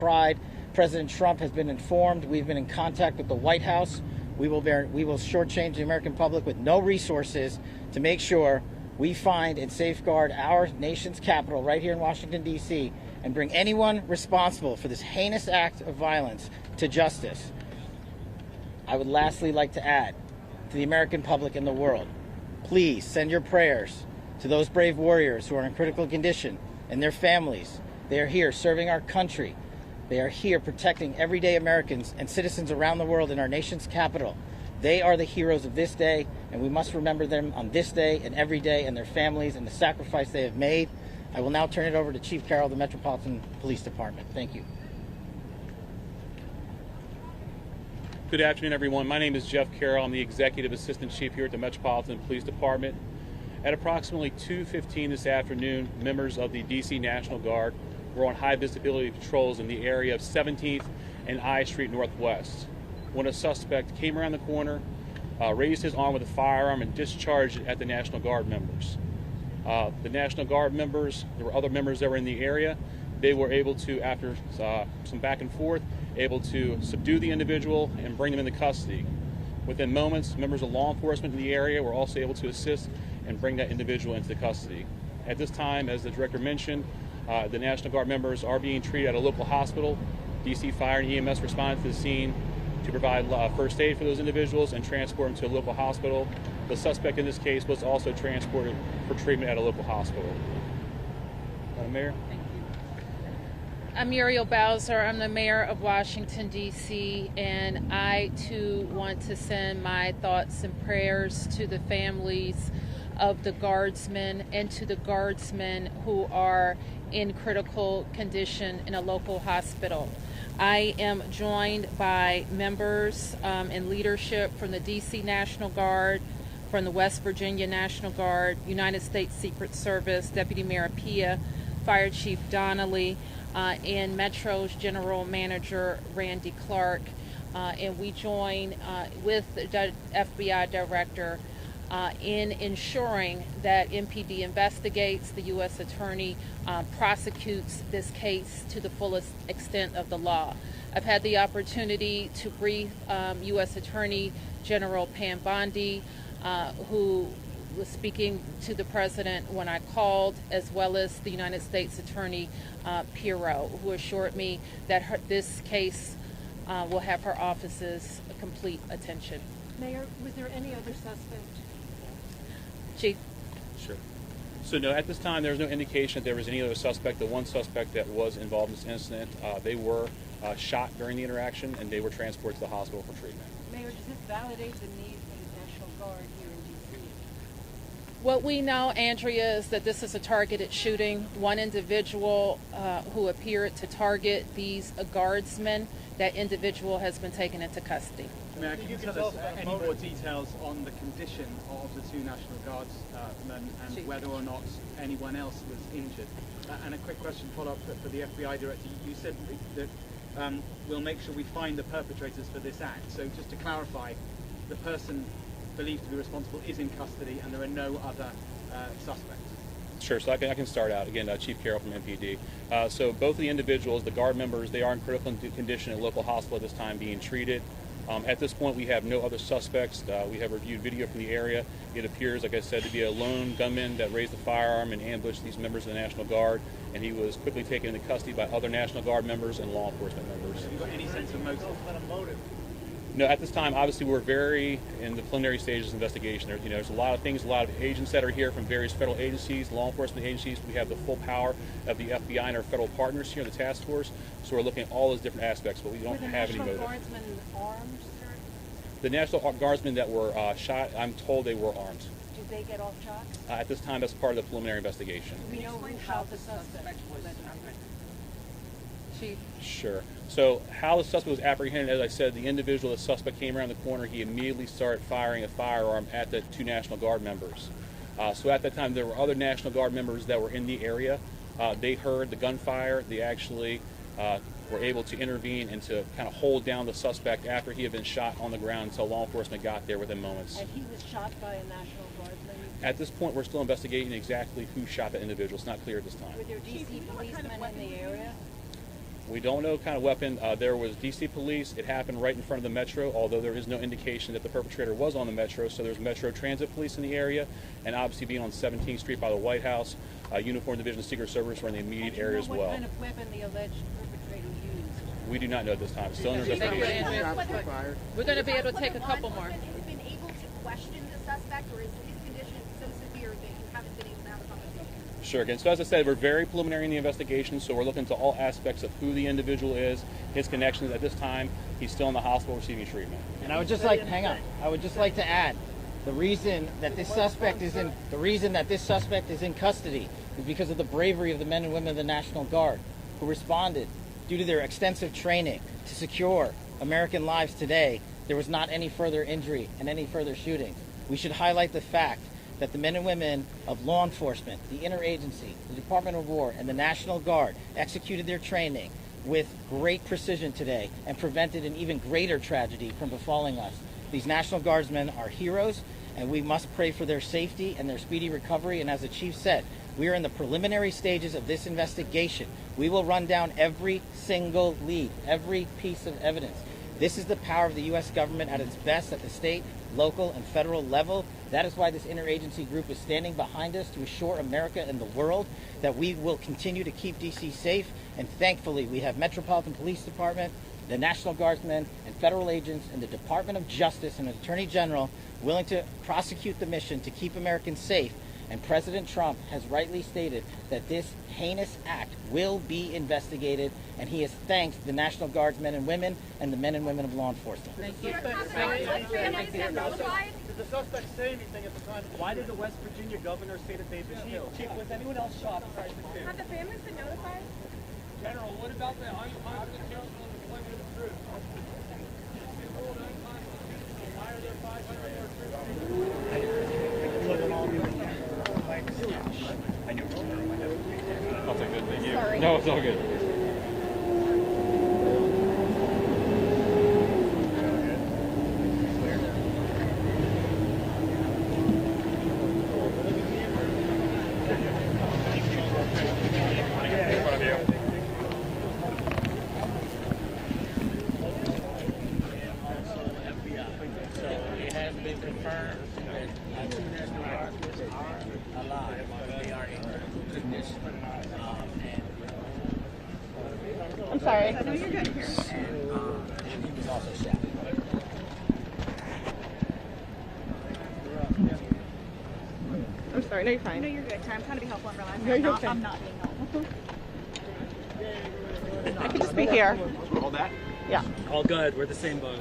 Pride. President Trump has been informed. We've been in contact with the White House. We will shortchange the American public with no resources to make sure we find and safeguard our nation's capital right here in Washington, D.C., and bring anyone responsible for this heinous act of violence to justice. I would lastly like to add to the American public and the world, please send your prayers to those brave warriors who are in critical condition and their families. They are here serving our country. They are here protecting everyday Americans and citizens around the world in our nation's capital. They are the heroes of this day, and we must remember them on this day and every day, and their families and the sacrifice they have made. I will now turn it over to Chief Carroll of the Metropolitan Police Department. Thank you. Good afternoon, everyone. My name is Jeff Carroll. I'm the Executive Assistant Chief here at the Metropolitan Police Department. At approximately 2:15 this afternoon, members of the DC National Guard were on high visibility patrols in the area of 17th and I Street Northwest when a suspect came around the corner, raised his arm with a firearm, and discharged it at the National Guard members. The National Guard members, there were other members that were in the area. They were able to, after some back and forth, able to subdue the individual and bring him into custody. Within moments, members of law enforcement in the area were also able to assist and bring that individual into custody. At this time, as the director mentioned, the National Guard members are being treated at a local hospital. DC Fire and EMS responded to the scene to provide first aid for those individuals and transport them to a local hospital. The suspect in this case was also transported for treatment at a local hospital. Madam Mayor? Thank you. I'm Muriel Bowser. I'm the mayor of Washington, D.C., and I, too, want to send my thoughts and prayers to the families of the guardsmen and to the guardsmen who are in critical condition in a local hospital. I am joined by members and leadership from the DC National Guard, from the West Virginia National Guard, United States Secret Service, Deputy Mayor Pia, Fire Chief Donnelly, and Metro's General Manager Randy Clark. And we join with the FBI Director in ensuring that MPD investigates, the U.S. Attorney prosecutes this case to the fullest extent of the law. I've had the opportunity to brief U.S. Attorney General Pam Bondi, who was speaking to the President when I called, as well as the United States Attorney Pirro, who assured me that this case will have her office's complete attention. Mayor, was there any other suspect? Chief? Sure. So no, at this time there's no indication that there was any other suspect. The one suspect that was involved in this incident, they were shot during the interaction and they were transported to the hospital for treatment. Mayor, does this validate the need for the National Guard here in D.C.? What we know, Andrea, is that this is a targeted shooting. One individual who appeared to target these guardsmen, that individual has been taken into custody. Mayor, can you tell us any more details on the condition of the two National Guardsmen and whether or not anyone else was injured? And a quick question follow-up for the FBI Director. You said that we'll make sure we find the perpetrators for this act. So just to clarify, the person believed to be responsible is in custody and there are no other suspects? Sure, so I can start out. Again, Chief Carroll from MPD. So both of the individuals, the Guard members, they are in critical condition at a local hospital at this time being treated. At this point, we have no other suspects. We have reviewed video from the area. It appears, like I said, to be a lone gunman that raised a firearm and ambushed these members of the National Guard, and he was quickly taken into custody by other National Guard members and law enforcement members. Have you got any sense of motive? No, at this time, obviously, we're very in the preliminary stages of investigation. There's a lot of things, a lot of agents that are here from various federal agencies, law enforcement agencies. We have the full power of the FBI and our federal partners here in the task force. So we're looking at all those different aspects, but we don't have any motive. Were the National Guardsmen armed, sir? The National Guardsmen that were shot, I'm told they were armed. Did they get off shot? At this time, that's part of the preliminary investigation. We know who shot the suspect. Chief? Sure. So how the suspect was apprehended, as I said, the individual, the suspect came around the corner, he immediately started firing a firearm at the two National Guard members. So at that time, there were other National Guard members that were in the area. They heard the gunfire. They actually were able to intervene and to kind of hold down the suspect after he had been shot on the ground until law enforcement got there within moments. And he was shot by a National Guardsman? At this point, we're still investigating exactly who shot that individual. It's not clear at this time. Were there DC policemen in the area? We don't know what kind of weapon. There was DC police. It happened right in front of the Metro, although there is no indication that the perpetrator was on the Metro. So there's Metro Transit Police in the area, and obviously being on 17th Street by the White House, Uniform Division of Secret Service were in the immediate area as well. What kind of weapon the alleged perpetrator used? We do not know at this time. It's still under investigation. We're going to be able to take a couple more. Has been able to question the suspect, or is his condition so severe that you haven't been able to have a conversation? Sure. Again, so as I said, we're very preliminary in the investigation, so we're looking to all aspects of who the individual is, his connections. At this time, he's still in the hospital receiving treatment. And I would just like, hang on. I would just like to add, the reason that this suspect is in custody is because of the bravery of the men and women of the National Guard who responded due to their extensive training to secure American lives today. There was not any further injury and any further shooting. We should highlight the fact that the men and women of law enforcement, the interagency, the Department of War, and the National Guard executed their training with great precision today and prevented an even greater tragedy from befalling us. These National Guardsmen are heroes, and we must pray for their safety and their speedy recovery. And as the chief said, we are in the preliminary stages of this investigation. We will run down every single lead, every piece of evidence. This is the power of the U.S. government at its best at the state, local, and federal level. That is why this interagency group is standing behind us to assure America and the world that we will continue to keep D.C. safe. And thankfully, we have Metropolitan Police Department, the National Guardsmen, and federal agents, and the Department of Justice and Attorney General willing to prosecute the mission to keep Americans safe. And President Trump has rightly stated that this heinous act will be investigated, and he has thanked the National Guardsmen and women and the men and women of law enforcement. Thank you. Did the suspect say anything at the time? Why did the West Virginia governor say that they've been killed? Chief, was anyone else shot besides the two? Have the families been notified? General, what about the unconscious counsel and the deployment of troops? Why are there 500 more troops? I'll take it. Thank you. Sorry. No, it's all good. So it has been confirmed that two National Guardsmen are alive. They are in condition. I'm sorry. I know you're good here. And he was also shot. I'm sorry. No, you're fine. No, you're good. I'm trying to be helpful and realize I'm not being helpful. I can just be here. All that? Yeah. All good. We're the same boat.